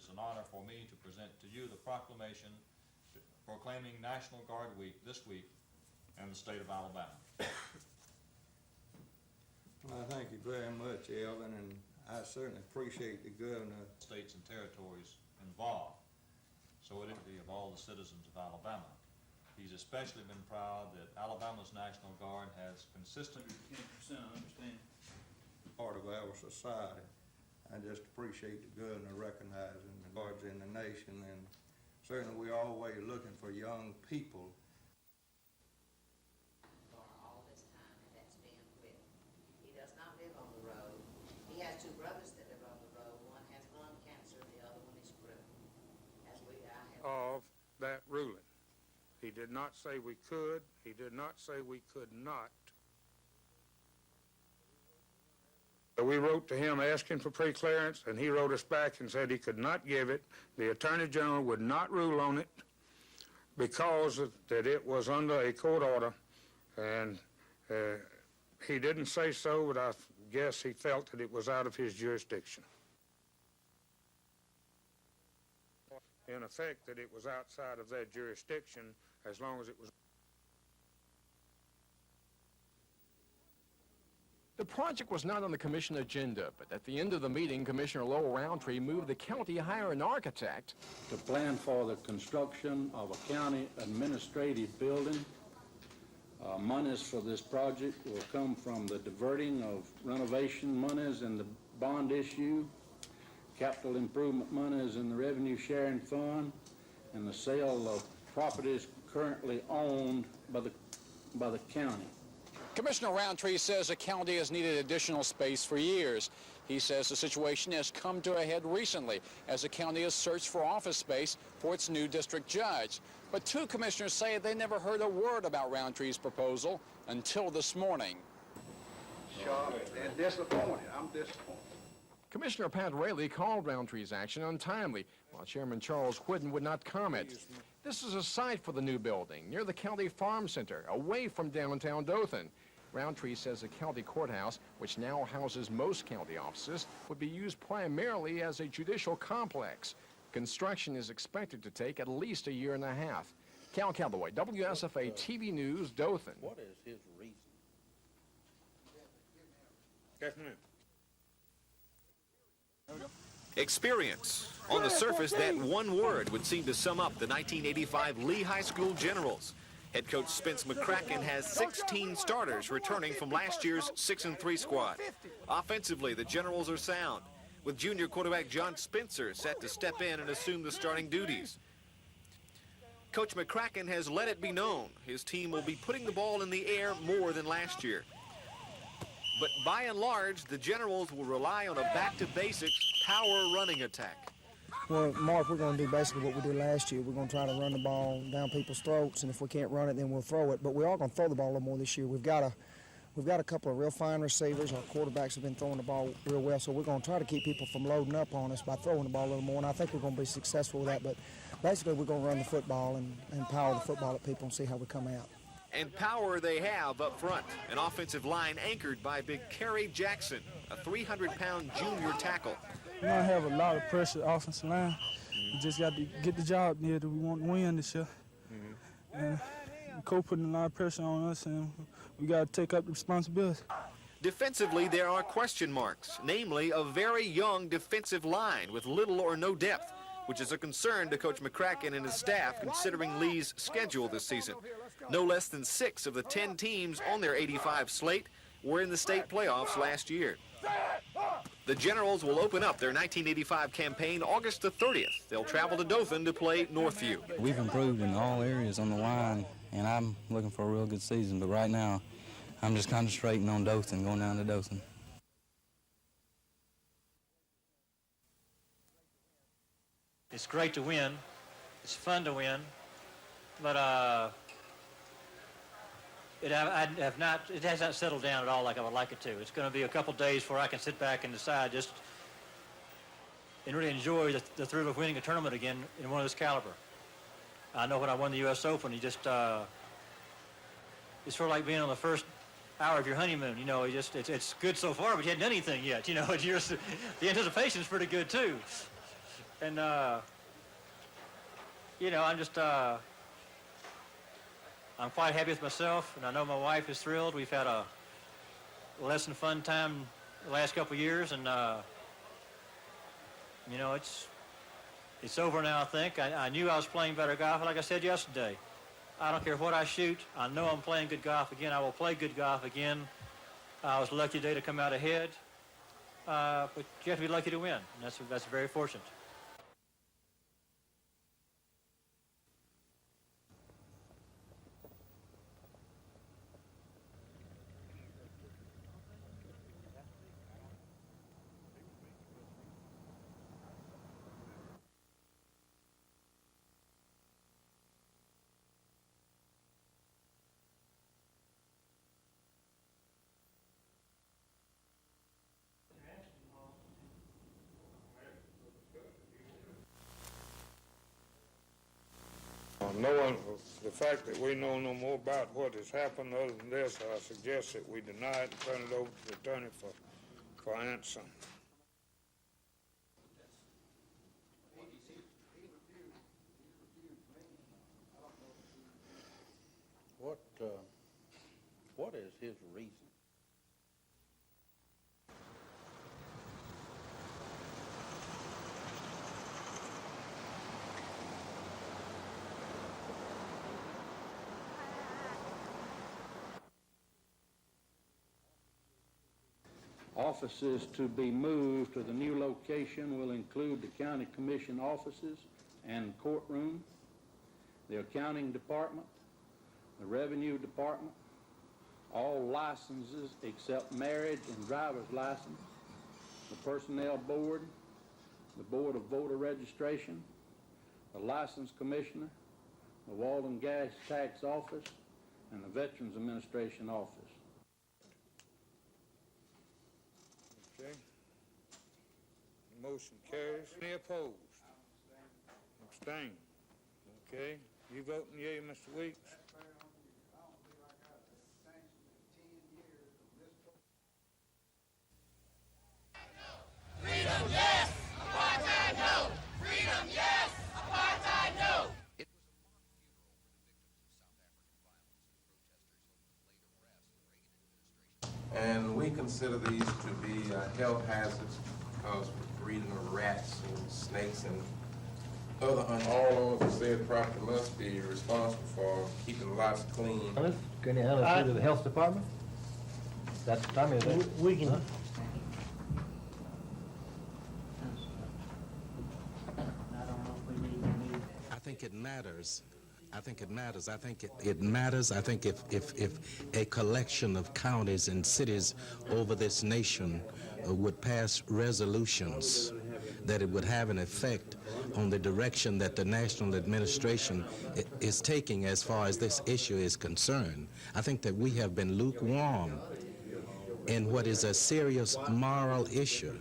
is an honor for me to present to you the proclamation proclaiming National Guard Week this week in the state of Alabama. Well, thank you very much, Elvin, and I certainly appreciate the governor. States and territories involved, so it would be of all the citizens of Alabama. He's especially been proud that Alabama's National Guard has consistent 10% understanding Part of our society. I just appreciate the governor recognizing the guards in the nation, and certainly we're always looking for young people. For all this time that that's been with. He does not live on the road. He has two brothers that live on the road. One has lung cancer, the other one is crippled. As I have. Of that ruling. He did not say we could. He did not say we could not. We wrote to him asking for pre-clearance, and he wrote us back and said he could not give it. The Attorney General would not rule on it because that it was under a court order, and he didn't say so, but I guess he felt that it was out of his jurisdiction. In effect, that it was outside of their jurisdiction as long as it was. The project was not on the commission agenda, but at the end of the meeting, Commissioner Lowell Roundtree moved the county hire an architect to plan for the construction of a county administrative building. Monies for this project will come from the diverting of renovation monies in the bond issue, capital improvement monies in the revenue sharing fund, and the sale of properties currently owned by the county. Commissioner Roundtree says the county has needed additional space for years. He says the situation has come to a head recently as the county has searched for office space for its new district judge. But two commissioners say they never heard a word about Roundtree's proposal until this morning. Shocked and disappointed. I'm disappointed. Commissioner Pat Raley called Roundtree's action untimely, while Chairman Charles Whidden would not comment. This is a site for the new building near the county farm center, away from downtown Dothan. Roundtree says the county courthouse, which now houses most county offices, would be used primarily as a judicial complex. Construction is expected to take at least a year and a half. Cal Calloway, WSFA TV News, Dothan. What is his reason? Experience. On the surface, that one word would seem to sum up the 1985 Lee High School Generals. Head coach Spence McCracken has 16 starters returning from last year's 6-3 squad. Offensively, the Generals are sound, with junior quarterback John Spencer set to step in and assume the starting duties. Coach McCracken has let it be known his team will be putting the ball in the air more than last year. But by and large, the Generals will rely on a back-to-basics power running attack. Well, Mark, we're going to do basically what we did last year. We're going to try to run the ball down people's throats, and if we can't run it, then we'll throw it. But we are going to throw the ball a little more this year. We've got a couple of real fine receivers. Our quarterbacks have been throwing the ball real well, so we're going to try to keep people from loading up on us by throwing the ball a little more, and I think we're going to be successful with that. But basically, we're going to run the football and power the football at people and see how we come out. And power they have up front. An offensive line anchored by big Kerry Jackson, a 300-pound junior tackle. We're going to have a lot of pressure offensive line. We just got to get the job done. We want to win this year. And the coach putting a lot of pressure on us, and we got to take up the responsibility. Defensively, there are question marks, namely a very young defensive line with little or no depth, which is a concern to Coach McCracken and his staff considering Lee's schedule this season. No less than 6 of the 10 teams on their 85 slate were in the state playoffs last year. The Generals will open up their 1985 campaign August the 30th. They'll travel to Dothan to play Northview. We've improved in all areas on the line, and I'm looking for a real good season, but right now I'm just concentrating on Dothan, going down to Dothan. It's great to win. It's fun to win, but it has not settled down at all like I would like it to. It's going to be a couple days before I can sit back and decide just and really enjoy the thrill of winning a tournament again in one of this caliber. I know when I won the U.S. Open, you just it's sort of like being on the first hour of your honeymoon. You know, it's good so far, but you hadn't done anything yet. You know, the anticipation is pretty good too. And, you know, I'm quite happy with myself, and I know my wife is thrilled. We've had a less than fun time the last couple of years, and, you know, it's over now, I think. I knew I was playing better golf, like I said yesterday. I don't care what I shoot. I know I'm playing good golf again. I will play good golf again. I was lucky today to come out ahead, but you have to be lucky to win. And that's very fortunate. Knowing the fact that we know no more about what has happened other than this, I suggest that we deny it and turn it over to the attorney for answer. What is his reason? Offices to be moved to the new location will include the county commission offices and courtroom, the accounting department, the revenue department, all licenses except marriage and driver's license, the personnel board, the board of voter registration, the license commissioner, the Walden Gas Tax Office, and the Veterans Administration Office. Okay. Motion carries. Any opposed? Abstain. Okay. You voting yea, Mr. Weeks? Freedom, yes! Apartheid, no! Freedom, yes! Apartheid, no! And we consider these to be health hazards because we're breeding of rats and snakes and other all owners of said property must be responsible for keeping lots clean. Can you handle it through the health department? That's Tommy, is it? We can. Huh? I think it matters. I think it matters. I think it matters. I think if a collection of counties and cities over this nation would pass resolutions, that it would have an effect on the direction that the national administration is taking as far as this issue is concerned. I think that we have been lukewarm in what is a serious moral issue.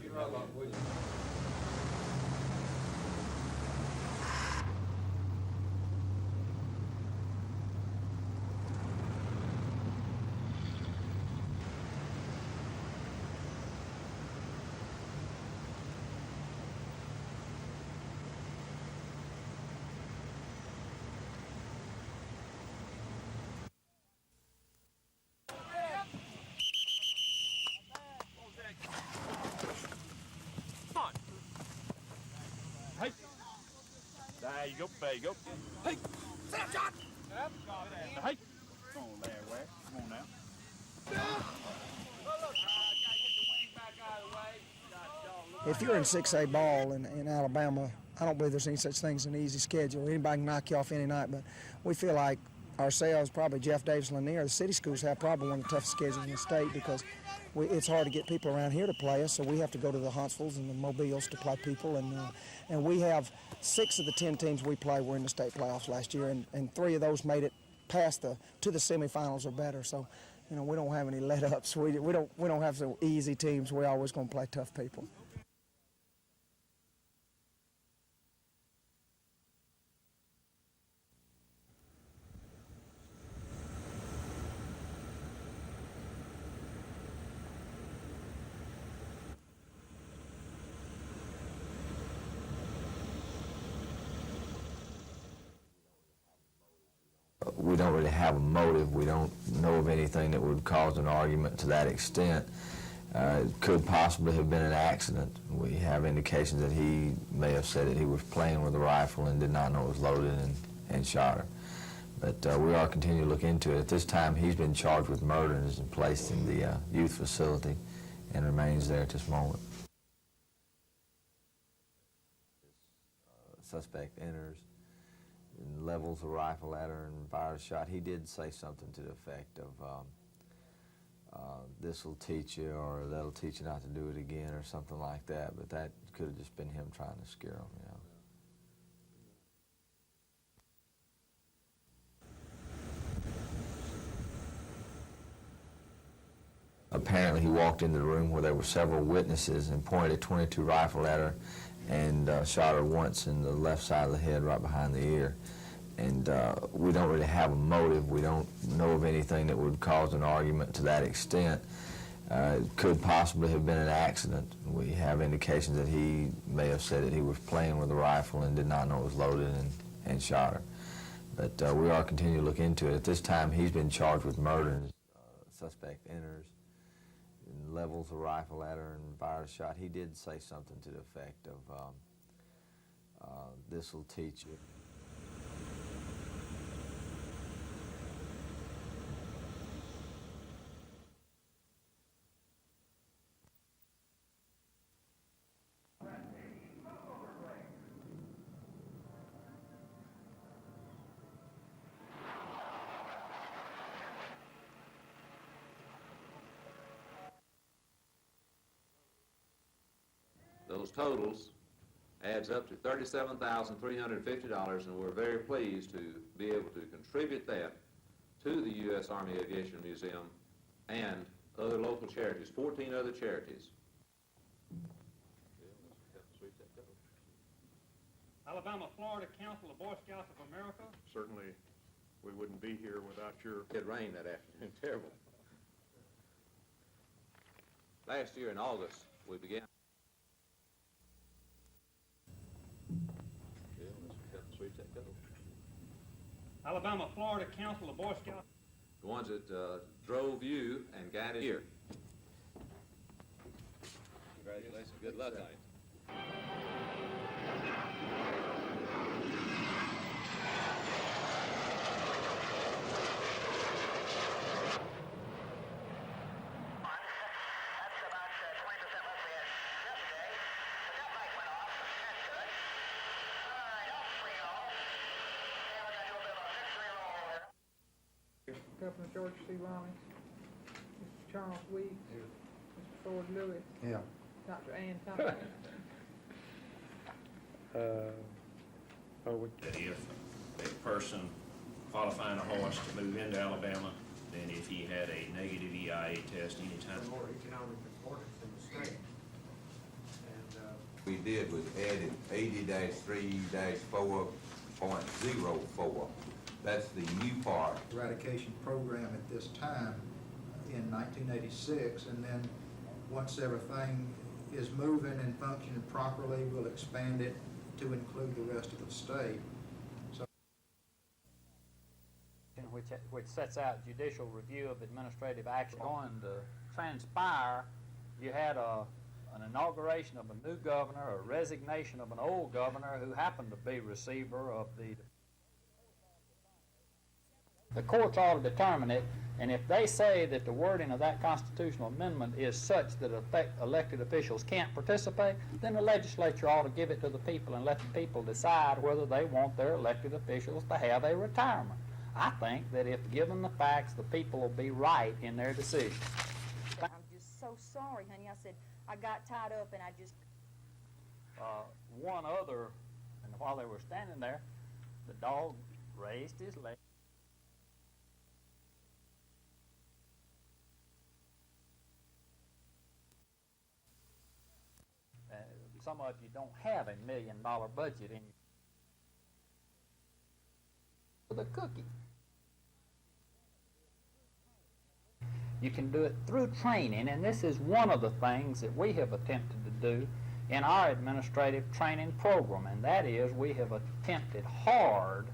There you go, there you go. Hey, sit up, John! Hey! Come on there, Wes. Come on now. If you're in 6A ball in Alabama, I don't believe there's any such thing as an easy schedule. Anybody can knock you off any night, but we feel like ourselves, probably Jeff Davis, Lanier, the city schools have probably one of the toughest schedules in the state because it's hard to get people around here to play us, so we have to go to the Huntsvilles and the Mobiles to play people, and we have 6 of the 10 teams we play were in the state playoffs last year, and 3 of those made it past to the semifinals or better. So, you know, we don't have any let-ups. We don't have some easy teams. We're always going to play tough people. we don't really have a motive. We don't know of anything that would cause an argument to that extent. It could possibly have been an accident. We have indications that he may have said that he was playing with a rifle and did not know it was loaded and shot her. But we are continuing to look into it. At this time, he's been charged with murder and is placed in the youth facility and remains there at this moment. Suspect enters and levels a rifle at her and fires a shot. He did say something to the effect of, this will teach you, or that'll teach you not to do it again, or something like that, but that could have just been him trying to scare him, you know. Apparently he walked into the room where there were several witnesses and pointed a .22 rifle at her and shot her once in the left side of the head, right behind the ear. And we don't really have a motive. We don't know of anything that would cause an argument to that extent. It could possibly have been an accident. We have indications that he may have said that he was playing with a rifle and did not know it was loaded and shot her. But we are continuing to look into it. At this time, he's been charged with murder. Suspect enters and levels a rifle at her and fires a shot. He did say something to the effect of, this will teach you. Those totals adds up to $37,350, and we're very pleased to be able to contribute that to the U.S. Army Aviation Museum and other local charities, 14 other charities. Alabama-Florida Council of Boy Scouts of America. Certainly, we wouldn't be here without your... It rained that afternoon, terrible. Last year in August, we began... Alabama-Florida Council of Boy Scouts. The ones that drove you and guided here. Congratulations. Good luck on you. Governor George C. Ronnie, Mr. Charles Weeks, Mr. Ford Lewis, Yeah. Dr. Ann Thompson. That if a person qualifying a horse to move into Alabama, then if he had a negative EIA test anytime. More economic importance in the state. And we did was added 80-3-4.04. That's the new part. Eradication program at this time in 1986, and then once everything is moving and functioning properly, we'll expand it to include the rest of the state. So, which sets out judicial review of administrative action. Going to transpire, you had an inauguration of a new governor, a resignation of an old governor who happened to be receiver of the... The courts ought to determine it, and if they say that the wording of that constitutional amendment is such that elected officials can't participate, then the legislature ought to give it to the people and let the people decide whether they want their elected officials to have a retirement. I think that if given the facts, the people will be right in their decision. I'm just so sorry, honey. I said, I got tied up and I just... One other, and while they were standing there, the dog raised his leg. Some of you don't have $1 million budget in the cookie. You can do it through training, and this is one of the things that we have attempted to do in our administrative training program, and that is we have attempted hard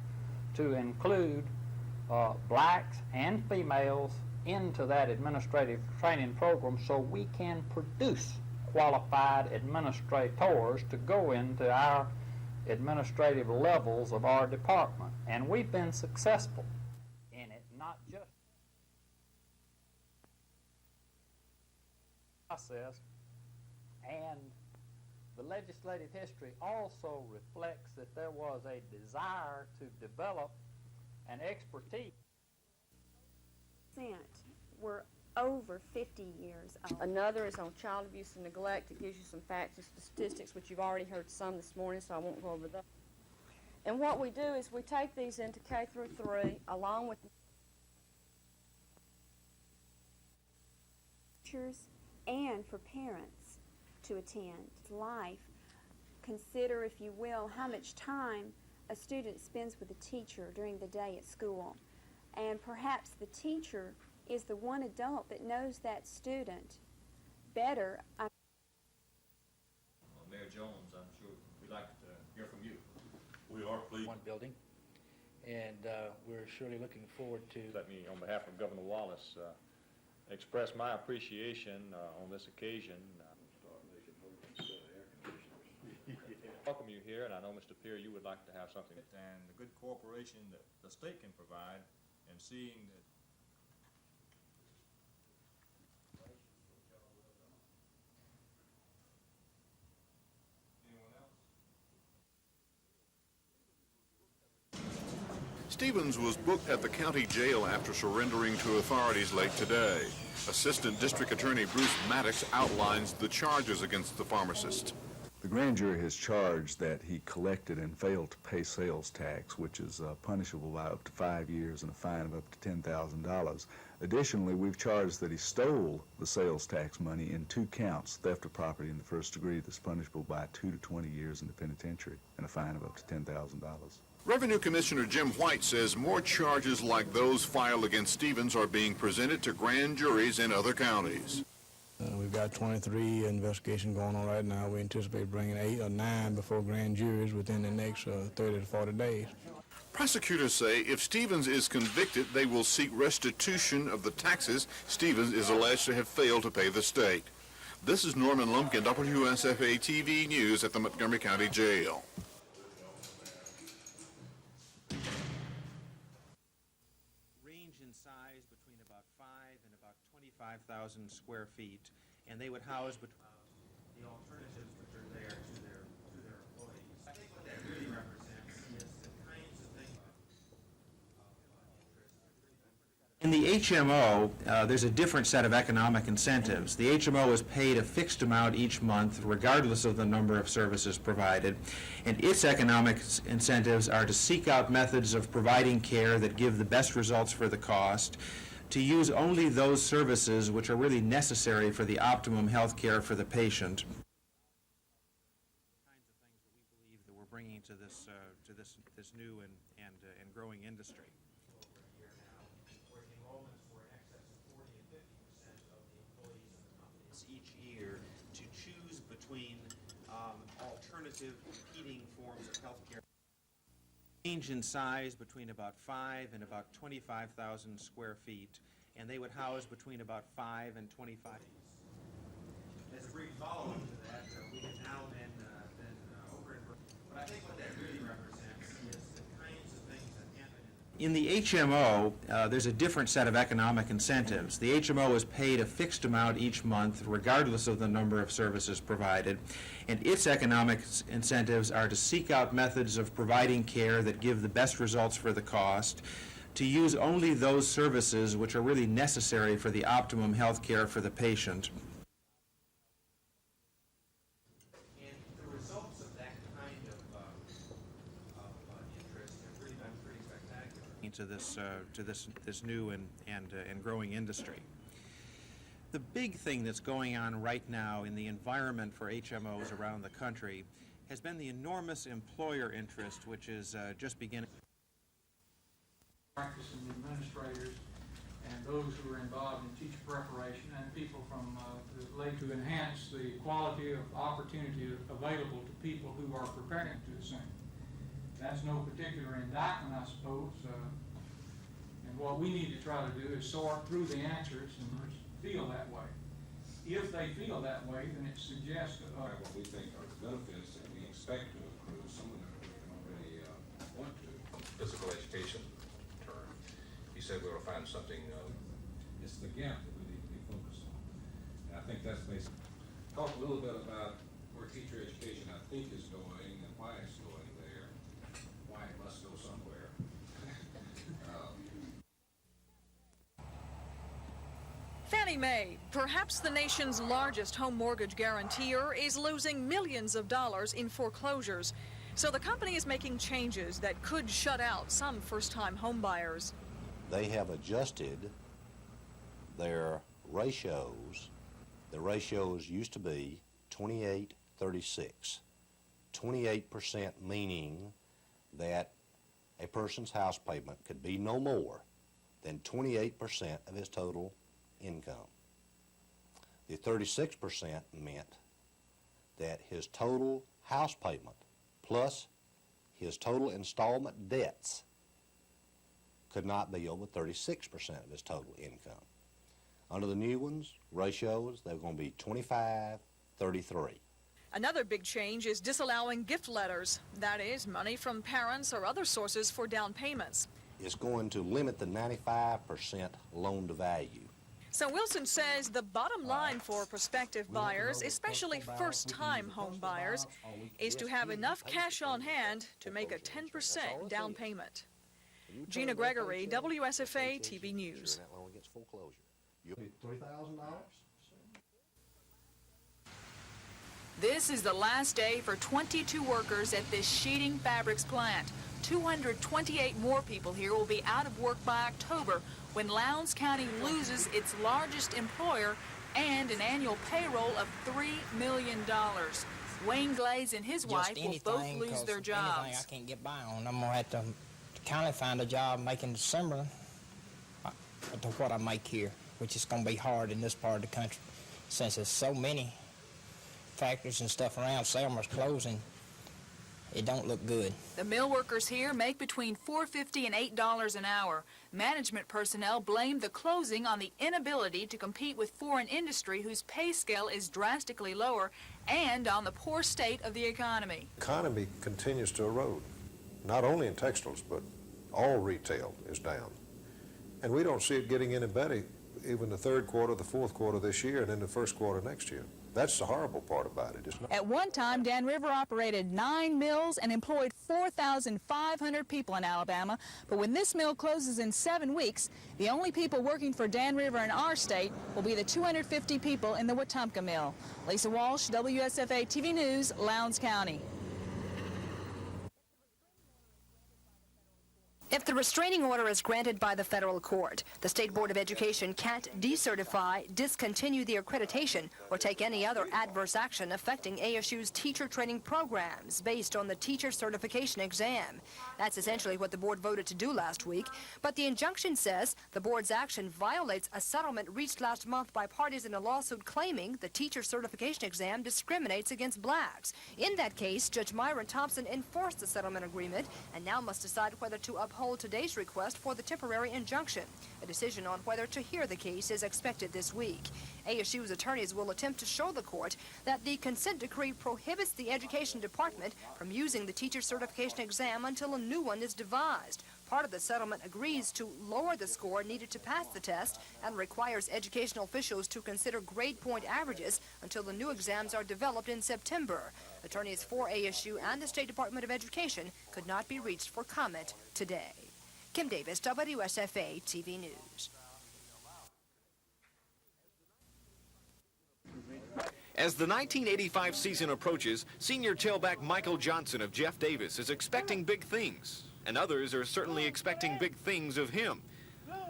to include blacks and females into that administrative training program so we can produce qualified administrators to go into our administrative levels of our department. And we've been successful in it, not just process. And the legislative history also reflects that there was a desire to develop an expertise. We're over 50 years old. Another is on child abuse and neglect. It gives you some facts and statistics, which you've already heard some this morning, so I won't go over those. And what we do is we take these into K through 3 along with teachers and for parents to attend life. Consider, if you will, how much time a student spends with a teacher during the day at school. And perhaps the teacher is the one adult that knows that student better. Mayor Jones, I'm sure we'd like to hear from you. We are pleased. One building, and we're surely looking forward to. Let me, on behalf of Governor Wallace, express my appreciation on this occasion. Welcome you here, and I know, Mr. Peer, you would like to have something. And the good cooperation that the state can provide, and seeing that Stevens was booked at the county jail after surrendering to authorities late today. Assistant District Attorney Bruce Maddox outlines the charges against the pharmacist. The grand jury has charged that he collected and failed to pay sales tax, which is punishable by up to 5 years and a fine of up to $10,000. Additionally, we've charged that he stole the sales tax money in 2 counts, theft of property in the first degree, that's punishable by 2 to 20 years in the penitentiary and a fine of up to $10,000. Revenue Commissioner Jim White says more charges like those filed against Stevens are being presented to grand juries in other counties. We've got 23 investigations going on right now. We anticipate bringing 8 or 9 before grand juries within the next 30 to 40 days. Prosecutors say if Stevens is convicted, they will seek restitution of the taxes Stevens is alleged to have failed to pay the state. This is Norman Lumpkin, WSFA TV News at the Montgomery County Jail. Range in size between about 5 and about 25,000 square feet, and they would house between the alternatives which are there to their employees. I think what that really represents is the kinds of things. In the HMO, there's a different set of economic incentives. The HMO is paid a fixed amount each month, regardless of the number of services provided, and its economic incentives are to seek out methods of providing care that give the best results for the cost, to use only those services which are really necessary for the optimum health care for the patient. The kinds of things that we believe that we're bringing to this new and growing industry. Each year to choose between alternative competing forms of health care. Range in size between about 5 and about 25,000 square feet, and they would house between about 5 and 25. As a brief follow-up to that, we have now been over in, but I think what that really represents is the kinds of things that happen in the HMO, there's a different set of economic incentives. The HMO is paid a fixed amount each month, regardless of the number of services provided, and its economic incentives are to seek out methods of providing care that give the best results for the cost, to use only those services which are really necessary for the optimum health care for the patient. And the results of that kind of interest have really been pretty spectacular to this new and growing industry. The big thing that's going on right now in the environment for HMOs around the country has been the enormous employer interest, which is just beginning. Practicing administrators and those who are involved in teacher preparation and people from to enhance the quality of opportunity available to people who are preparing to the same. That's no particular indictment, I suppose. And what we need to try to do is sort through the answers and feel that way. If they feel that way, then it suggests to us. What we think are the benefits that we expect to accrue, some of them we can already want to. Physical education term, he said we will find something, it's the gap that we need to be focused on. And I think that's basically, talk a little bit about where teacher education I think is going and why it's going there, why it must go somewhere. Fannie Mae, perhaps the nation's largest home mortgage guarantor, is losing millions of dollars in foreclosures. So the company is making changes that could shut out some first-time home buyers. They have adjusted their ratios. The ratios used to be 28-36. 28% meaning that a person's house payment could be no more than 28% of his total income. The 36% meant that his total house payment plus his total installment debts could not be over 36% of his total income. Under the new ones, ratios, they're going to be 25-33. Another big change is disallowing gift letters. That is, money from parents or other sources for down payments. It's going to limit the 95% loan to value. So Wilson says the bottom line for prospective buyers, especially first-time home buyers, is to have enough cash on hand to make a 10% down payment. Gina Gregory, WSFA TV News. This is the last day for 22 workers at this sheeting fabrics plant. 228 more people here will be out of work by October, when Lowndes County loses its largest employer and an annual payroll of $3 million. Wayne Glaze and his wife will both lose their jobs. Anything I can't get by on, I'm going to have to kind of find a job making similar to what I make here, which is going to be hard in this part of the country, since there's so many factories and stuff around. Selma's closing. It don't look good. The mill workers here make between $4.50 and $8 an hour. Management personnel blame the closing on the inability to compete with foreign industry whose pay scale is drastically lower and on the poor state of the economy. The economy continues to erode, not only in textiles, but all retail is down. And we don't see it getting any better even the third quarter, the fourth quarter this year, and then the first quarter next year. That's the horrible part about it. It's not. At one time, Dan River operated 9 mills and employed 4,500 people in Alabama. But when this mill closes in 7 weeks, the only people working for Dan River in our state will be the 250 people in the Wetumpka mill. Lisa Walsh, WSFA TV News, Lowndes County. If the restraining order is granted by the federal court, the State Board of Education can't decertify, discontinue the accreditation, or take any other adverse action affecting ASU's teacher training programs based on the teacher certification exam. That's essentially what the board voted to do last week, but the injunction says the board's action violates a settlement reached last month by parties in a lawsuit claiming the teacher certification exam discriminates against blacks. In that case, Judge Myron Thompson enforced the settlement agreement and now must decide whether to uphold today's request for the temporary injunction. A decision on whether to hear the case is expected this week. ASU's attorneys will attempt to show the court that the consent decree prohibits the Education Department from using the teacher certification exam until a new one is devised. Part of the settlement agrees to lower the score needed to pass the test and requires educational officials to consider grade point averages until the new exams are developed in September. Attorneys for ASU and the State Department of Education could not be reached for comment today. Kim Davis, WSFA TV News. As the 1985 season approaches, senior tailback Michael Johnson of Jeff Davis is expecting big things, and others are certainly expecting big things of him.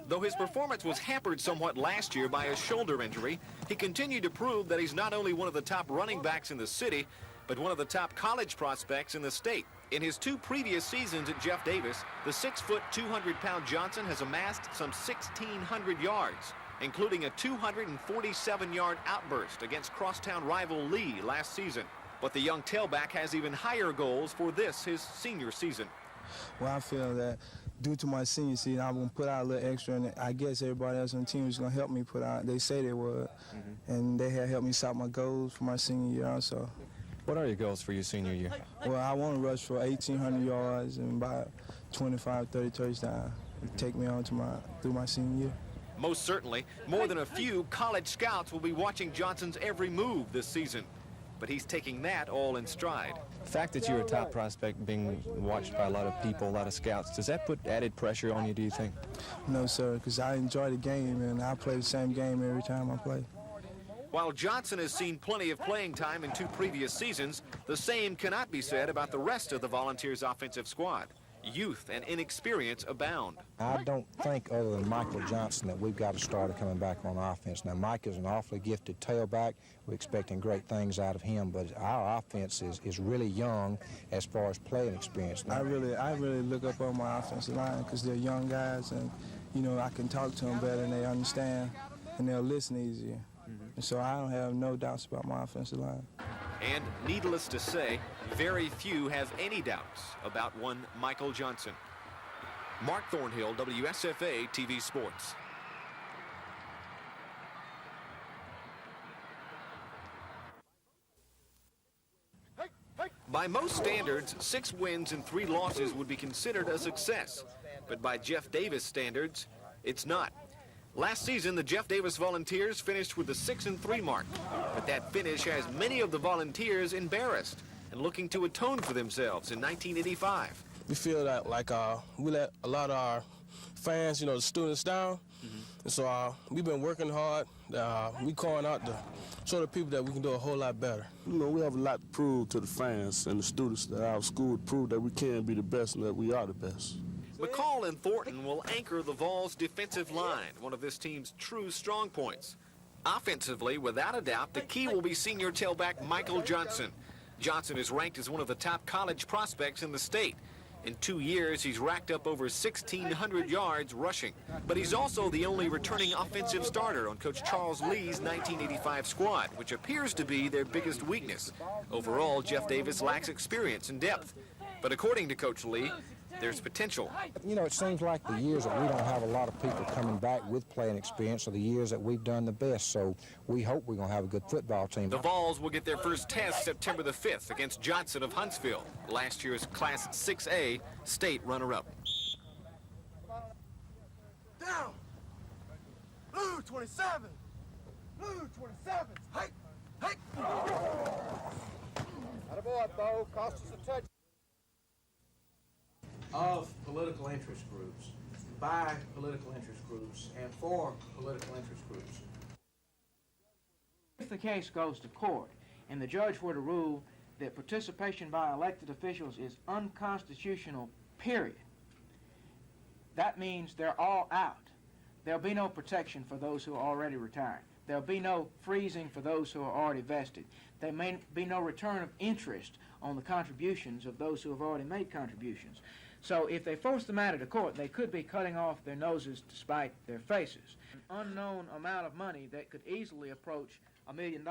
Though his performance was hampered somewhat last year by a shoulder injury, he continued to prove that he's not only one of the top running backs in the city, but one of the top college prospects in the state. In his 2 previous seasons at Jeff Davis, the 6-foot, 200-pound Johnson has amassed some 1,600 yards, including a 247-yard outburst against crosstown rival Lee last season. But the young tailback has even higher goals for this, his senior season. Well, I feel that due to my senior season, I'm going to put out a little extra, and I guess everybody else on the team is going to help me put out. They say they would, and they have helped me set my goals for my senior year also. What are your goals for your senior year? Well, I want to rush for 1,800 yards and about 25, 30 touchdowns. Take me on to through my senior year. Most certainly, more than a few college scouts will be watching Johnson's every move this season. But he's taking that all in stride. The fact that you're a top prospect being watched by a lot of people, a lot of scouts, does that put added pressure on you, do you think? No, sir, because I enjoy the game, and I play the same game every time I play. While Johnson has seen plenty of playing time in 2 previous seasons, the same cannot be said about the rest of the Volunteers offensive squad. Youth and inexperience abound. I don't think, other than Michael Johnson, that we've got a starter coming back on offense. Now, Mike is an awfully gifted tailback. We're expecting great things out of him, but our offense is really young as far as playing experience. I really look up on my offensive line because they're young guys, and, you know, I can talk to them better and they understand, and they'll listen easier. And so I don't have no doubts about my offensive line. And needless to say, very few have any doubts about one Michael Johnson. Mark Thornhill, WSFA TV Sports. By most standards, 6 wins and 3 losses would be considered a success. But by Jeff Davis standards, it's not. Last season, the Jeff Davis Volunteers finished with the 6-3 mark, but that finish has many of the Volunteers embarrassed and looking to atone for themselves in 1985. We feel that we let a lot of our fans, the students down, and so we've been working hard. We calling out to show the people that we can do a whole lot better. We have a lot to prove to the fans and the students that our school prove that we can be the best and that we are the best. McCall and Thornton will anchor the Vols' defensive line, one of this team's true strong points. Offensively, without a doubt, the key will be senior tailback Michael Johnson. Johnson is ranked as one of the top college prospects in the state. In 2 years, he's racked up over 1,600 yards rushing. But he's also the only returning offensive starter on Coach Charles Lee's 1985 squad, which appears to be their biggest weakness. Overall, Jeff Davis lacks experience and depth. But according to Coach Lee, there's potential. It seems like the years that we don't have a lot of people coming back with playing experience are the years that we've done the best, so we hope we're going to have a good football team. The Vols will get their first test September the 5th against Johnson of Huntsville, last year's Class 6A state runner-up. Down! Blue 27! Blue 27! Hey! Hey! Attaboy, Bo. Cost us a touch. Of political interest groups, by political interest groups, and for political interest groups. If the case goes to court and the judge were to rule that participation by elected officials is unconstitutional, period, that means they're all out. There'll be no protection for those who are already retired. There'll be no freezing for those who are already vested. There may be no return of interest on the contributions of those who have already made contributions. So if they force the matter to court, they could be cutting off their noses to spite their faces. An unknown amount of money that could easily approach $1 million.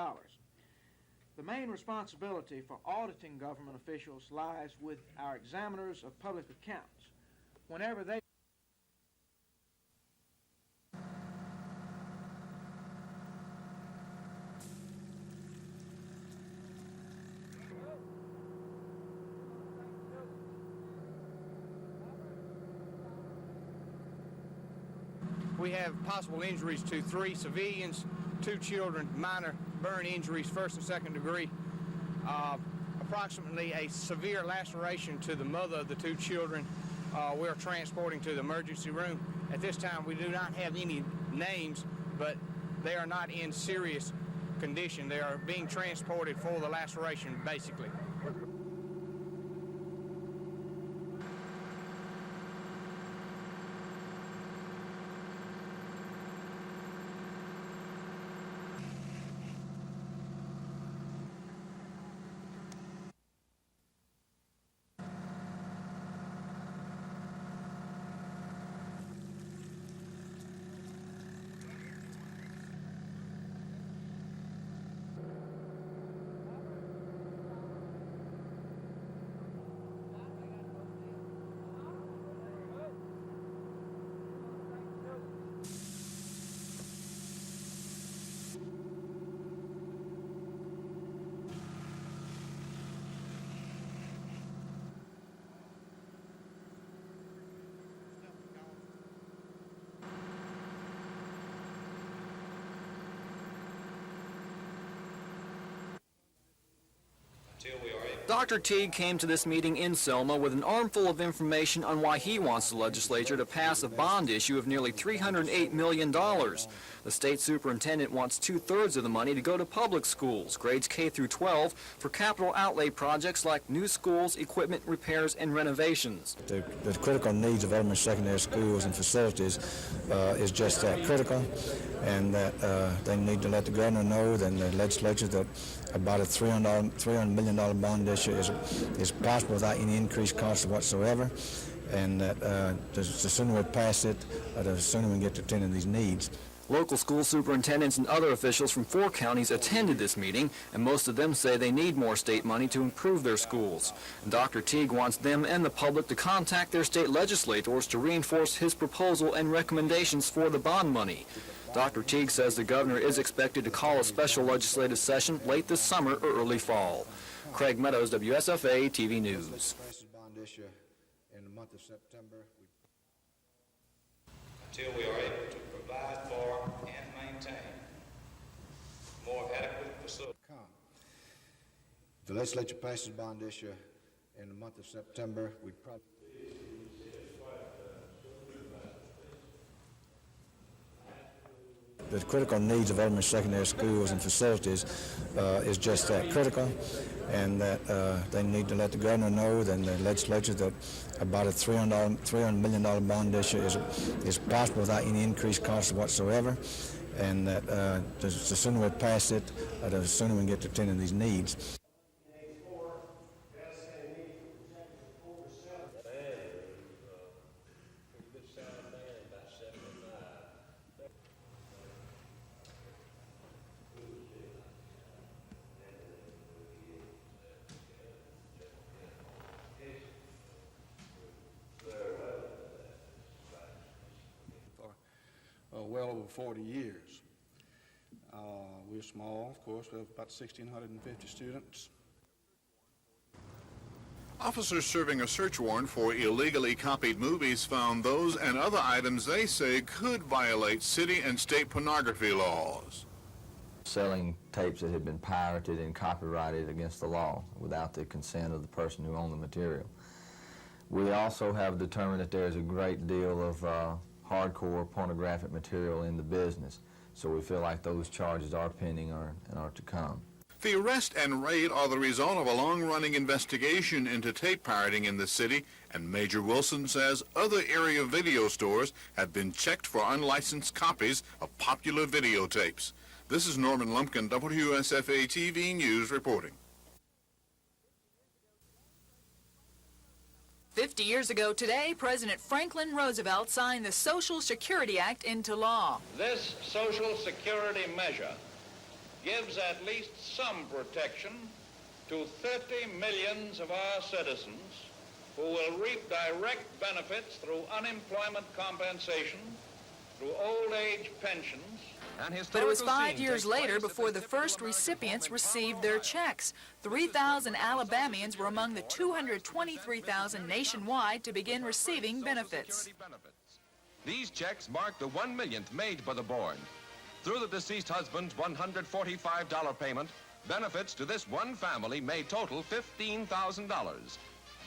The main responsibility for auditing government officials lies with our examiners of public accounts. Whenever they We have possible injuries to 3 civilians, 2 children, minor burn injuries, 1st and 2nd degree, approximately a severe laceration to the mother of the 2 children. We are transporting to the emergency room. At this time, we do not have any names, but they are not in serious condition. They are being transported for the laceration, basically. Dr. Teague came to this meeting in Selma with an armful of information on why he wants the legislature to pass a bond issue of nearly $308 million. The state superintendent wants 2/3 of the money to go to public schools, grades K through 12, for capital outlay projects like new schools, equipment repairs, and renovations. The critical needs of elementary secondary schools and facilities is just that critical, and that they need to let the governor know and the legislature that about a $300 million bond issue is possible without any increased cost whatsoever, and that the sooner we pass it, the sooner we can get to attending these needs. Local school superintendents and other officials from 4 counties attended this meeting, and most of them say they need more state money to improve their schools. And Dr. Teague wants them and the public to contact their state legislators to reinforce his proposal and recommendations for the bond money. Dr. Teague says the governor is expected to call a special legislative session late this summer or early fall. Craig Meadows, WSFA TV News. In the month of September, until we are able to provide for and maintain more adequate facilities. If the legislature passes bond issue in the month of September, we'd probably... The critical needs of elementary secondary schools and facilities is just that critical, and that they need to let the governor know and the legislature that about a $300 million bond issue is possible without any increased cost whatsoever, and that the sooner we pass it, the sooner we can get to attending these needs. Well over 40 years. We're small, of course. We have about 1,650 students. Officers serving a search warrant for illegally copied movies found those and other items they say could violate city and state pornography laws. Selling tapes that had been pirated and copyrighted against the law without the consent of the person who owned the material. We also have determined that there's a great deal of hardcore pornographic material in the business, so we feel like those charges are pending and are to come. The arrest and raid are the result of a long-running investigation into tape pirating in the city, and Major Wilson says other area video stores have been checked for unlicensed copies of popular videotapes. This is Norman Lumpkin, WSFA TV News reporting. 50 years ago today, President Franklin Roosevelt signed the Social Security Act into law. This Social Security measure gives at least some protection to 30 million of our citizens who will reap direct benefits through unemployment compensation, through old age pensions. But it was 5 years later before the first recipients received their checks. 3,000 Alabamians were among the 223,000 nationwide to begin receiving benefits. These checks mark the 1 millionth made by the board. Through the deceased husband's $145 payment, benefits to this one family may total $15,000.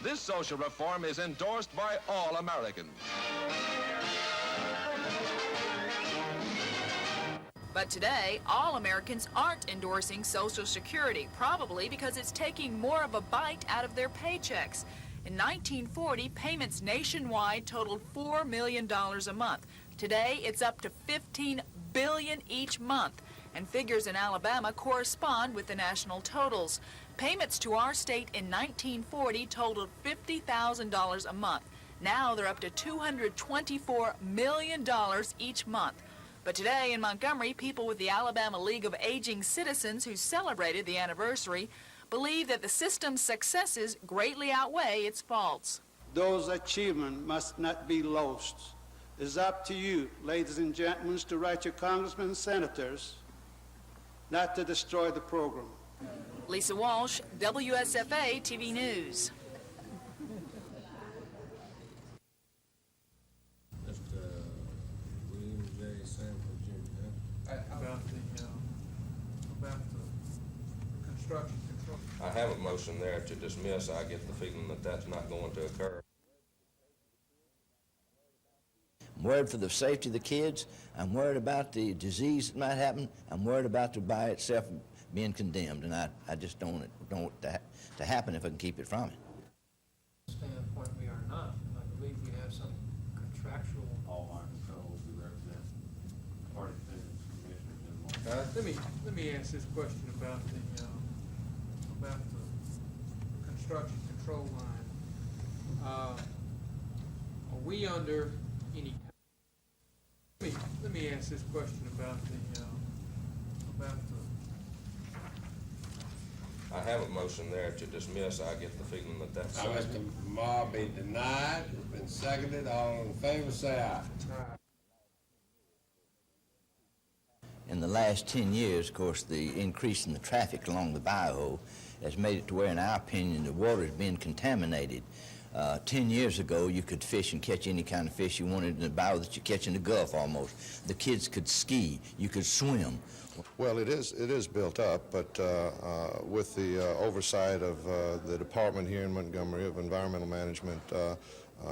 This social reform is endorsed by all Americans. But today, all Americans aren't endorsing Social Security, probably because it's taking more of a bite out of their paychecks. In 1940, payments nationwide totaled $4 million a month. Today, it's up to $15 billion each month, and figures in Alabama correspond with the national totals. Payments to our state in 1940 totaled $50,000 a month. Now they're up to $224 million each month. But today in Montgomery, people with the Alabama League of Aging Citizens, who celebrated the anniversary, believe that the system's successes greatly outweigh its faults. Those achievements must not be lost. It's up to you, ladies and gentlemen, to write your congressmen and senators not to destroy the program. Lisa Walsh, WSFA TV News. About the construction control I have a motion there to dismiss. I get the feeling that that's not going to occur. I'm worried for the safety of the kids. I'm worried about the disease that might happen. I'm worried about the by itself being condemned, and I just don't want that to happen if I can keep it from it. Standpoint, we are not. I believe we have some contractual. All our controls, we represent party defendants, commissioners, and Let me ask this question about the construction control line. Are we under any? Let me ask this question about the. I have a motion there to dismiss. I get the feeling that that's... I wish the mob be denied. It's been seconded. All in favor, say aye. In the last 10 years, of course, the increase in the traffic along the bayou has made it to where, in our opinion, the water is being contaminated. 10 years ago, you could fish and catch any kind of fish you wanted in the bayou that you catch in the Gulf almost. The kids could ski, you could swim. Well, it is built up, but with the oversight of the department here in Montgomery of environmental management,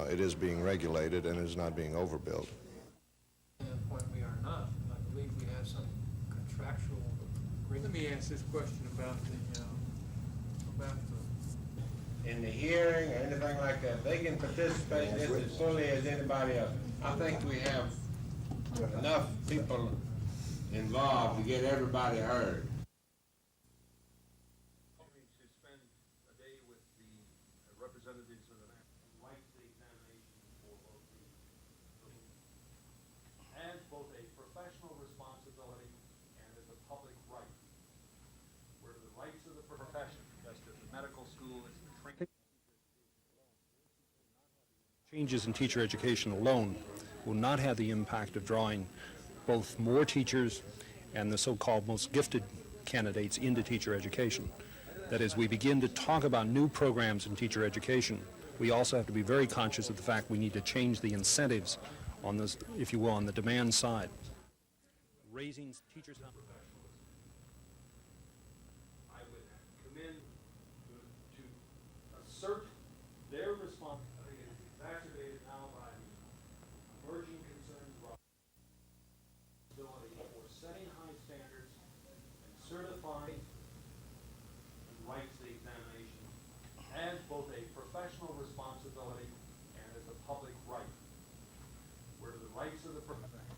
it is being regulated and is not being overbuilt. Standpoint, we are not. I believe we have some contractual agreement. Let me ask this question about in the hearing or anything like that. They can participate in this as fully as anybody else. I think we have enough people involved to get everybody heard. To spend a day with the representatives of the rights the examination for both as both a professional responsibility and as a public right. Where the rights of the profession, just as the medical school is the training. Changes in teacher education alone will not have the impact of drawing both more teachers and the so-called most gifted candidates into teacher education. That as we begin to talk about new programs in teacher education, we also have to be very conscious of the fact we need to change the incentives on this, if you will, on the demand side. Raising teachers' I would commend to assert their responsibility. I think it's exacerbated now by the emerging concerns about for setting high standards and certifying rights the examination as both a professional responsibility and as a public right. Where the rights of the profession.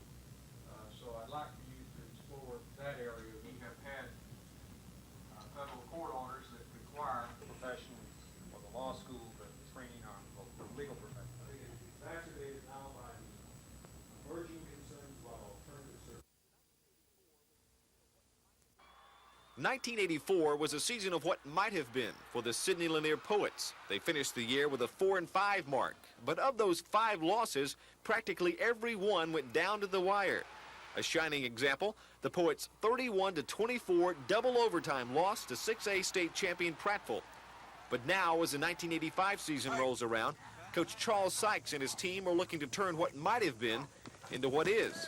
So I'd like for you to explore that area. We have had federal court orders that require professionals for the law school, the training on the legal profession. I think it's exacerbated now by the emerging concerns about alternative services. 1984 was a season of what might have been for the Sidney Lanier Poets. They finished the year with a 4-5 mark, but of those 5 losses, practically every one went down to the wire. A shining example, the Poets' 31-24 double overtime loss to 6A state champion Prattville. But now, as the 1985 season rolls around, Coach Charles Sykes and his team are looking to turn what might have been into what is.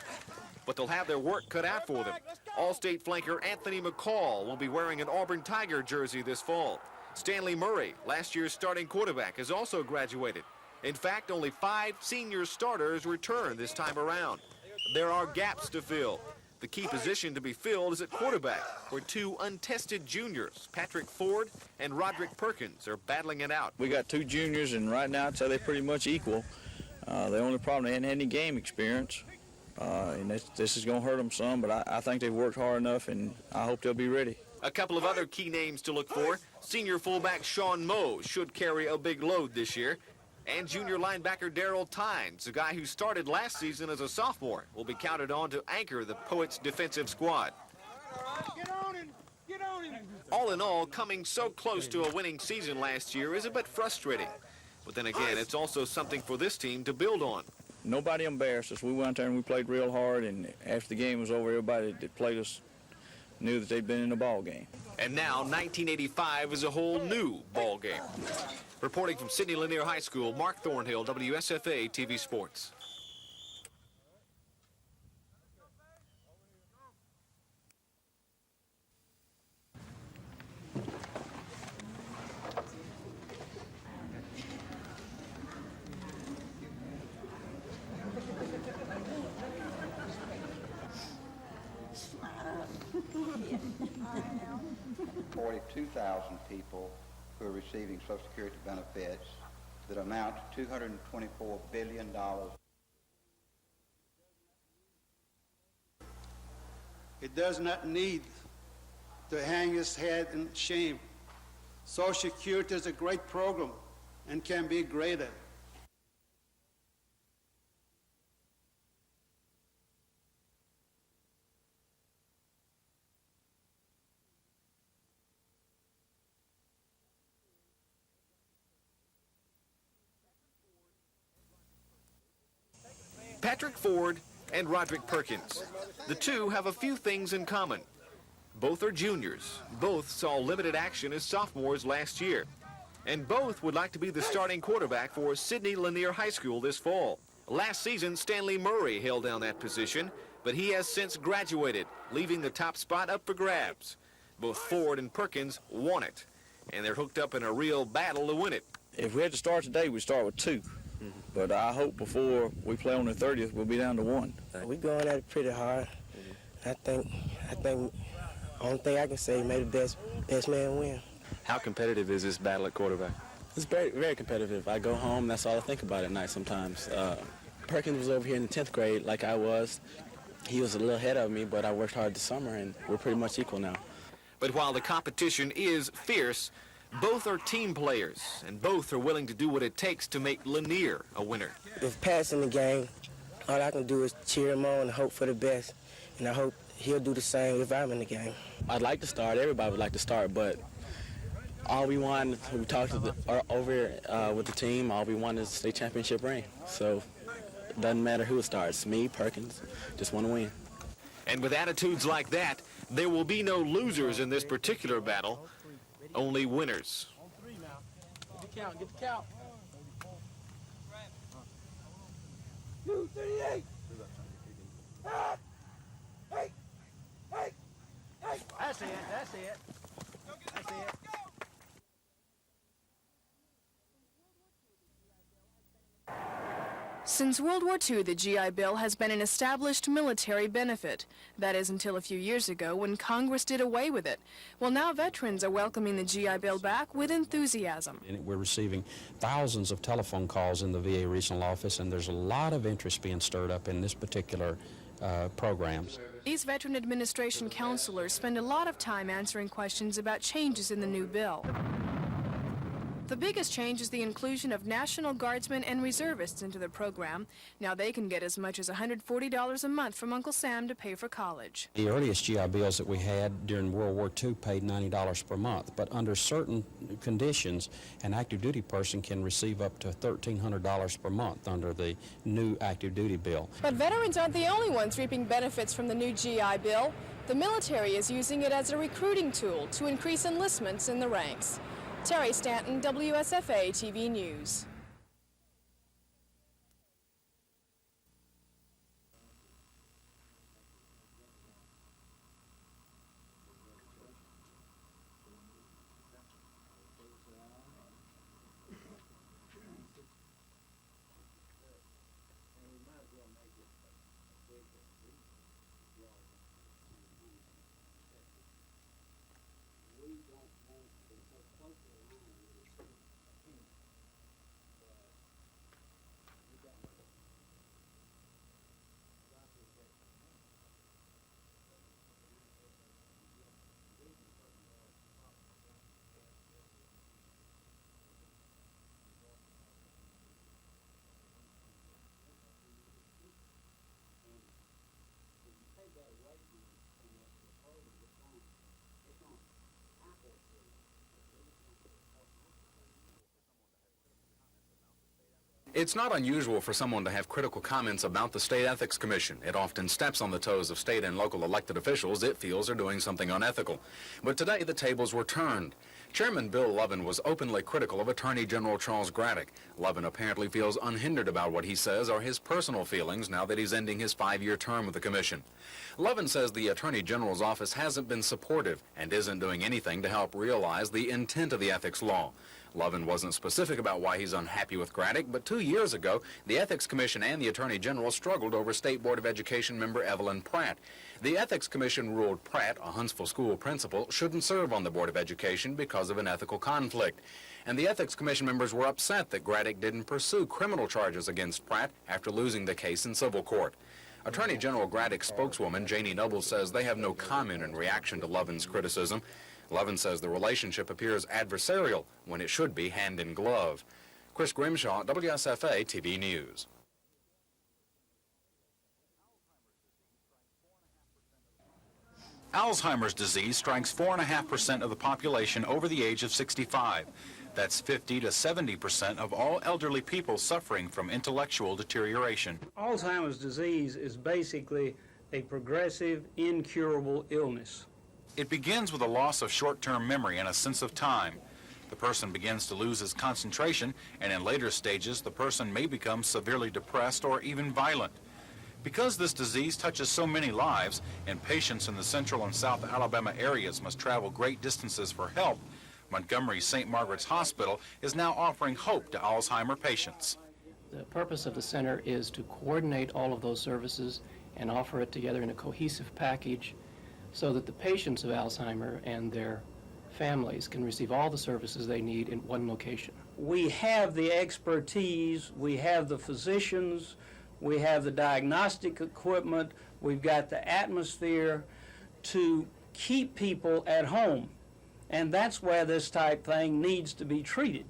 But they'll have their work cut out for them. All-state flanker Anthony McCall will be wearing an Auburn Tiger jersey this fall. Stanley Murray, last year's starting quarterback, has also graduated. In fact, only 5 senior starters return this time around. There are gaps to fill. The key position to be filled is at quarterback, where 2 untested juniors, Patrick Ford and Roderick Perkins, are battling it out. We got 2 juniors, and right now I'd say they're pretty much equal. The only problem, they hadn't had any game experience. And this is going to hurt them some, but I think they've worked hard enough, and I hope they'll be ready. A couple of other key names to look for. Senior fullback Sean Moe should carry a big load this year. And junior linebacker Darrell Tynes, a guy who started last season as a sophomore, will be counted on to anchor the Poets' defensive squad. All in all, coming so close to a winning season last year is a bit frustrating. But then again, it's also something for this team to build on. Nobody embarrassed us. We went out there and we played real hard, and after the game was over, everybody that played us knew that they'd been in the ball game. And now 1985 is a whole new ball game. Reporting from Sidney Lanier High School, Mark Thornhill, WSFA TV Sports. 142,000 people who are receiving Social Security benefits that amount to $224 billion. It does not need to hang its head in shame. Social Security is a great program and can be graded. Patrick Ford and Roderick Perkins. The two have a few things in common. Both are juniors. Both saw limited action as sophomores last year. And both would like to be the starting quarterback for Sidney Lanier High School this fall. Last season, Stanley Murray held down that position, but he has since graduated, leaving the top spot up for grabs. Both Ford and Perkins want it, and they're hooked up in a real battle to win it. If we had to start today, we'd start with 2. But I hope before we play on the 30th, we'll be down to 1. We're going at it pretty hard. I think only thing I can say, may the best man win. How competitive is this battle at quarterback? It's very, very competitive. I go home, that's all I think about at night sometimes. Perkins was over here in the 10th grade like I was. He was a little ahead of me, but I worked hard this summer, and we're pretty much equal now. But while the competition is fierce, both are team players, and both are willing to do what it takes to make Lanier a winner. If Pat's in the game, all I can do is cheer him on and hope for the best, and I hope he'll do the same if I'm in the game. I'd like to start. Everybody would like to start, but all we want, we talked over with the team, all we want is a state championship ring. So it doesn't matter who starts, me, Perkins, just want to win. And with attitudes like that, there will be no losers in this particular battle, only winners. Get the count, get the count. 238. That's it, that's it. That's it. Since World War II, the GI Bill has been an established military benefit. That is until a few years ago when Congress did away with it. Well, now veterans are welcoming the GI Bill back with enthusiasm. We're receiving thousands of telephone calls in the VA regional office, and there's a lot of interest being stirred up in this particular programs. These Veteran Administration counselors spend a lot of time answering questions about changes in the new bill. The biggest change is the inclusion of National Guardsmen and Reservists into the program. Now they can get as much as $140 a month from Uncle Sam to pay for college. The earliest GI Bills that we had during World War II paid $90 per month, but under certain conditions, an active duty person can receive up to $1,300 per month under the new active duty bill. But veterans aren't the only ones reaping benefits from the new GI Bill. The military is using it as a recruiting tool to increase enlistments in the ranks. Terry Stanton, WSFA TV News. It's not unusual for someone to have critical comments about the State Ethics Commission. It often steps on the toes of state and local elected officials it feels are doing something unethical. But today the tables were turned. Chairman Bill Lovin was openly critical of Attorney General Charles Graddick. Lovin apparently feels unhindered about what he says are his personal feelings now that he's ending his 5-year term with the commission. Lovin says the Attorney General's office hasn't been supportive and isn't doing anything to help realize the intent of the ethics law. Lovin wasn't specific about why he's unhappy with Graddick, but 2 years ago, the Ethics Commission and the Attorney General struggled over State Board of Education member Evelyn Pratt. The Ethics Commission ruled Pratt, a Huntsville school principal, shouldn't serve on the Board of Education because of an ethical conflict. And the Ethics Commission members were upset that Graddick didn't pursue criminal charges against Pratt after losing the case in civil court. Attorney General Graddick's spokeswoman, Janie Noble, says they have no comment in reaction to Lovin's criticism. Lovin says the relationship appears adversarial when it should be hand in glove. Chris Grimshaw, WSFA TV News. Alzheimer's disease strikes 4.5% of the population over the age of 65. That's 50 to 70% of all elderly people suffering from intellectual deterioration. Alzheimer's disease is basically a progressive, incurable illness. It begins with a loss of short-term memory and a sense of time. The person begins to lose his concentration, and in later stages, the person may become severely depressed or even violent. Because this disease touches so many lives, and patients in the central and south Alabama areas must travel great distances for help, Montgomery's St. Margaret's Hospital is now offering hope to Alzheimer patients. The purpose of the center is to coordinate all of those services and offer it together in a cohesive package so that the patients of Alzheimer and their families can receive all the services they need in one location. We have the expertise, we have the physicians, we have the diagnostic equipment, we've got the atmosphere to keep people at home. And that's where this type thing needs to be treated.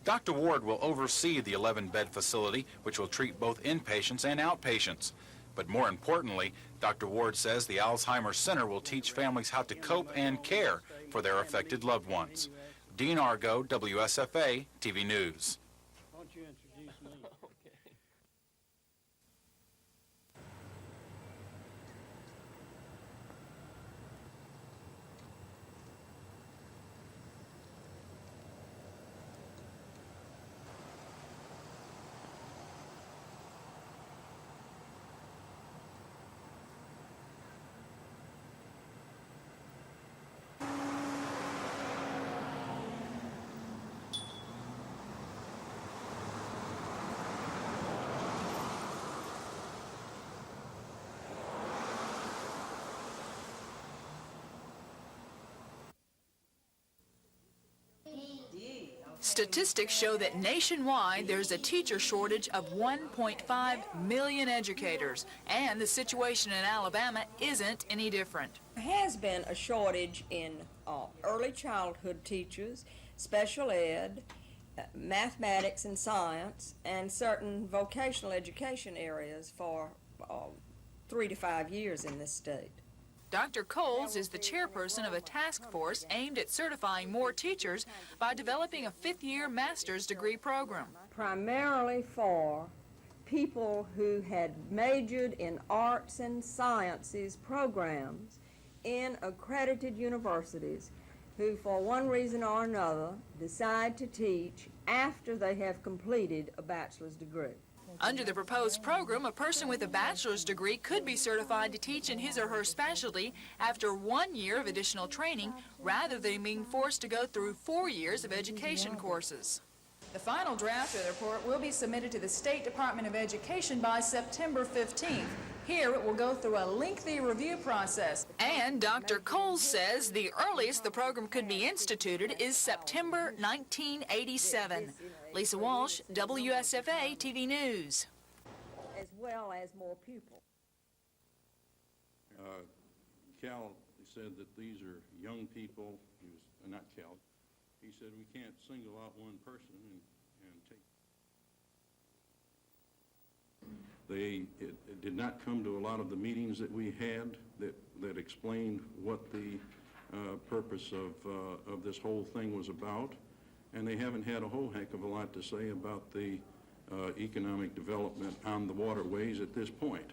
Dr. Ward will oversee the 11-bed facility, which will treat both inpatients and outpatients. But more importantly, Dr. Ward says the Alzheimer's Center will teach families how to cope and care for their affected loved ones. Dean Argo, WSFA TV News. Why don't you introduce me? Statistics show that nationwide there's a teacher shortage of 1.5 million educators, and the situation in Alabama isn't any different. There has been a shortage in early childhood teachers, special ed, mathematics and science, and certain vocational education areas for 3 to 5 years in this state. Dr. Coles is the chairperson of a task force aimed at certifying more teachers by developing a 5th-year master's degree program. Primarily for people who had majored in arts and sciences programs in accredited universities who, for one reason or another, decide to teach after they have completed a bachelor's degree. Under the proposed program, a person with a bachelor's degree could be certified to teach in his or her specialty after 1 year of additional training, rather than being forced to go through 4 years of education courses. The final draft of the report will be submitted to the State Department of Education by September 15th. Here, it will go through a lengthy review process. And Dr. Coles says the earliest the program could be instituted is September 1987. Lisa Walsh, WSFA TV News. As well as more pupils. Cal said that these are young people. He was not Cal. He said we can't single out one person and take. It did not come to a lot of the meetings that we had that explained what the purpose of this whole thing was about, and they haven't had a whole heck of a lot to say about the economic development on the waterways at this point.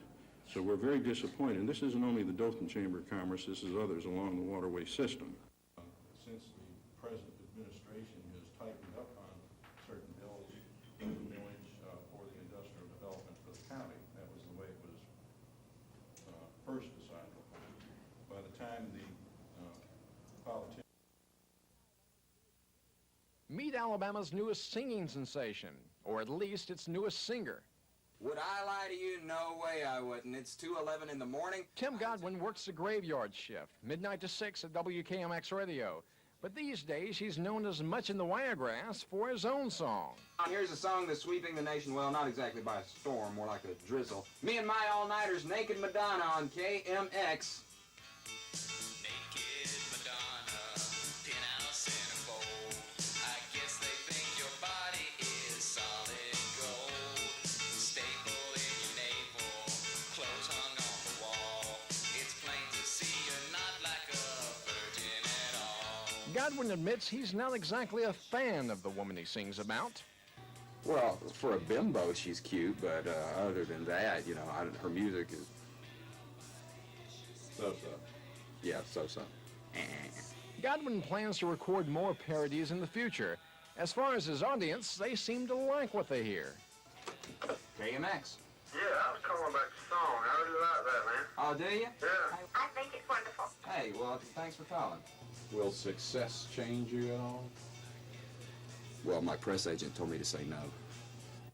So we're very disappointed. And this isn't only the Dothan Chamber of Commerce, this is others along the waterway system. Since the President Meet Alabama's newest singing sensation, or at least its newest singer. Would I lie to you? No way I wouldn't. It's 2:11 in the morning. Tim Godwin works the graveyard shift, midnight to 6 at WKMX Radio. But these days, he's known as much in the wiregrass for his own song. Here's a song that's sweeping the nation, well, not exactly by a storm, more like a drizzle. Me and my all-nighters, Naked Madonna on KMX. Godwin admits he's not exactly a fan of the woman he sings about. Well, for a bimbo, she's cute, but other than that, you know, her music is so-so. Yeah, so-so. Godwin plans to record more parodies in the future. As far as his audience, they seem to like what they hear. KMX. Yeah, I was calling about the song. I really like that, man. Oh, do you? Yeah. I think it's wonderful. Hey, well, thanks for calling. Will success change you at all? Well, my press agent told me to say no.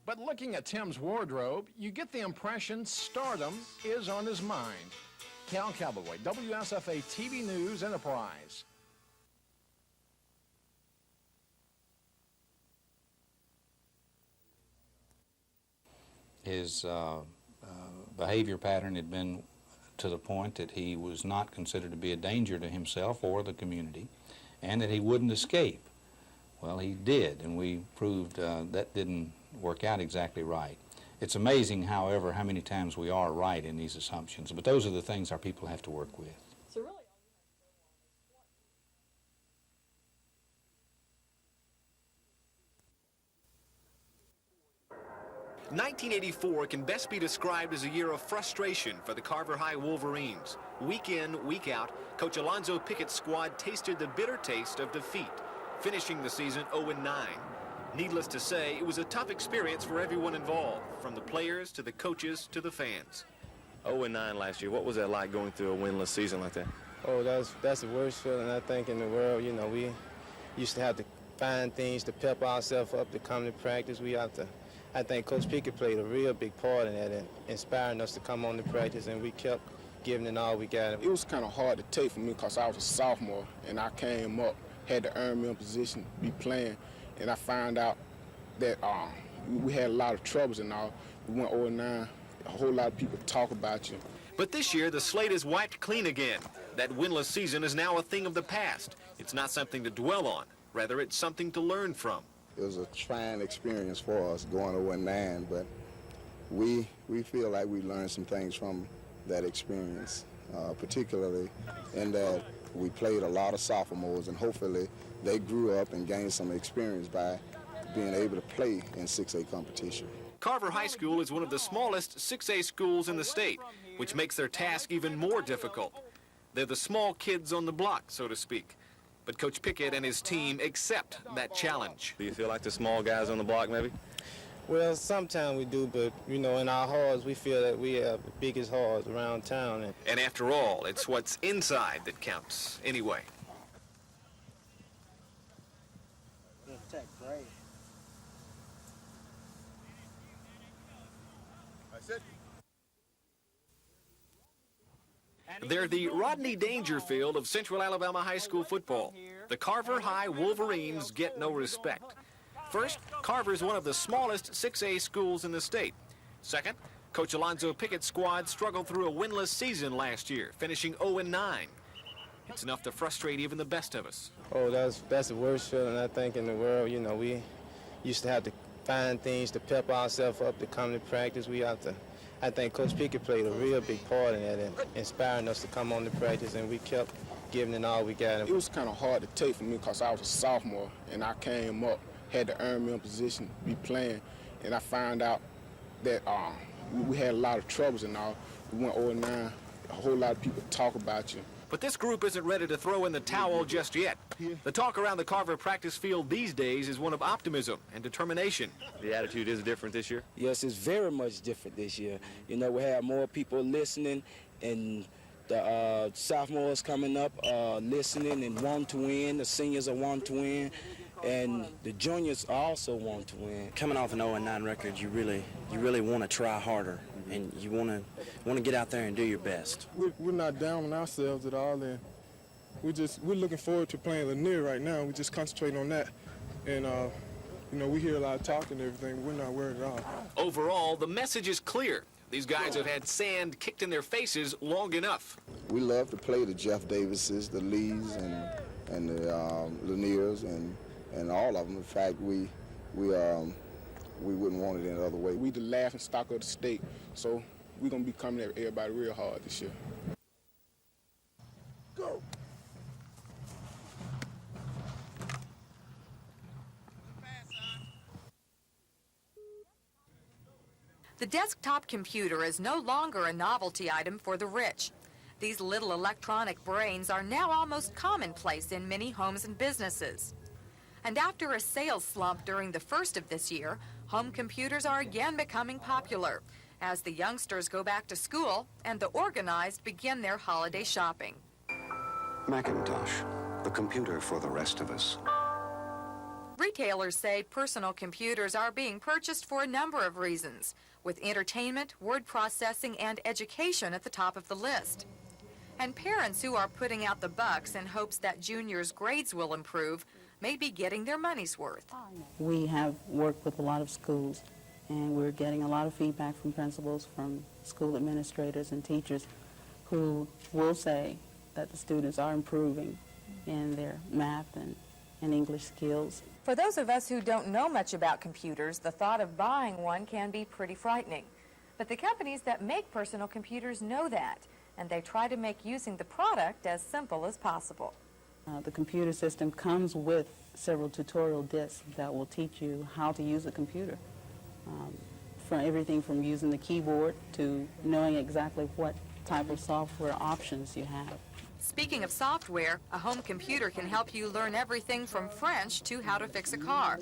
But looking at Tim's wardrobe, you get the impression stardom is on his mind. Cal Calloway, WSFA TV News Enterprise. His behavior pattern had been to the point that he was not considered to be a danger to himself or the community, and that he wouldn't escape. Well, he did, and we proved that didn't work out exactly right. It's amazing, however, how many times we are right in these assumptions, but those are the things our people have to work with. 1984 can best be described as a year of frustration for the Carver High Wolverines. Week in, week out, Coach Alonzo Pickett's squad tasted the bitter taste of defeat, finishing the season 0-9. Needless to say, it was a tough experience for everyone involved, from the players to the coaches to the fans. 0-9 last year. What was that like going through a winless season like that? Oh, that's the worst feeling, I think, in the world. You know, we used to have to find things to pep ourselves up to come to practice. I think Coach Pickett played a real big part in that, in inspiring us to come on to practice, and we kept giving it all we got. It was kind of hard to take for me because I was a sophomore, and I came up, had to earn me a position, be playing, and I found out that we had a lot of troubles and all. We went 0-9. A whole lot of people talk about you. But this year, the slate is wiped clean again. That winless season is now a thing of the past. It's not something to dwell on. Rather, it's something to learn from. It was a trying experience for us going 0-9, but we feel like we learned some things from that experience, particularly in that we played a lot of sophomores, and hopefully they grew up and gained some experience by being able to play in 6A competition. Carver High School is one of the smallest 6A schools in the state, which makes their task even more difficult. They're the small kids on the block, so to speak. But Coach Pickett and his team accept that challenge. Do you feel like the small guys on the block, maybe? Well, sometimes we do, but, you know, in our hearts, we feel that we have the biggest hearts around town. And after all, it's what's inside that counts, anyway. They're the Rodney Dangerfield of Central Alabama High School football. The Carver High Wolverines get no respect. First, Carver is one of the smallest 6A schools in the state. Second, Coach Alonzo Pickett's squad struggled through a winless season last year, finishing 0-9. It's enough to frustrate even the best of us. Oh, that's the worst feeling, I think, in the world. You know, we used to have to find things to pep ourselves up to come to practice. I think Coach Pickett played a real big part in that, in inspiring us to come on to practice, and we kept giving it all we got. It was kind of hard to take for me because I was a sophomore, and I came up, had to earn me a position, be playing, and I found out that we had a lot of troubles and all. We went 0-9. A whole lot of people talk about you. But this group isn't ready to throw in the towel just yet. The talk around the Carver practice field these days is one of optimism and determination. The attitude is different this year? Yes, it's very much different this year. You know, we have more people listening, and the sophomores coming up listening and want to win. The seniors are want to win. and the juniors also want to win. Coming off an 0-9 record, you really want to try harder, and you want to get out there and do your best. We're not down on ourselves at all, and we're looking forward to playing Lanier right now. We're just concentrating on that, and you know, we hear a lot of talking and everything. We're not worried at all. Overall, the message is clear. These guys have had sand kicked in their faces long enough. We love to play the Jeff Davises, the Lees, and the Laniers, and all of them. In fact, we wouldn't want it any other way. We the laughing stock of the state, so we're gonna be coming at everybody real hard this year. Go. The desktop computer is no longer a novelty item for the rich. These little electronic brains are now almost commonplace in many homes and businesses. And after a sales slump during the first of this year, home computers are again becoming popular as the youngsters go back to school and the organized begin their holiday shopping. Macintosh, the computer for the rest of us. Retailers say personal computers are being purchased for a number of reasons, with entertainment, word processing, and education at the top of the list. And parents who are putting out the bucks in hopes that juniors' grades will improve may be getting their money's worth. We have worked with a lot of schools, and we're getting a lot of feedback from principals, from school administrators and teachers who will say that the students are improving in their math and English skills. For those of us who don't know much about computers, the thought of buying one can be pretty frightening. But the companies that make personal computers know that, and they try to make using the product as simple as possible. The computer system comes with several tutorial discs that will teach you how to use a computer. From everything from using the keyboard to knowing exactly what type of software options you have. Speaking of software, a home computer can help you learn everything from French to how to fix a car.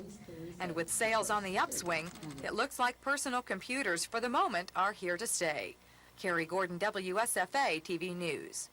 And with sales on the upswing, it looks like personal computers for the moment are here to stay. Carrie Gordon, WSFA TV News.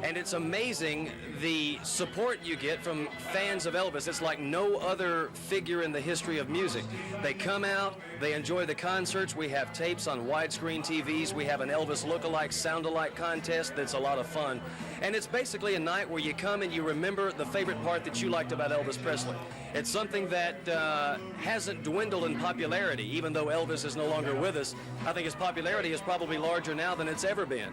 And it's amazing the support you get from fans of Elvis. It's like no other figure in the history of music. They come out, they enjoy the concerts. We have tapes on widescreen TVs. We have an Elvis look-alike, sound-alike contest that's a lot of fun. And it's basically a night where you come and you remember the favorite part that you liked about Elvis Presley. It's something that hasn't dwindled in popularity, even though Elvis is no longer with us. I think his popularity is probably larger now than it's ever been.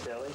Kelly?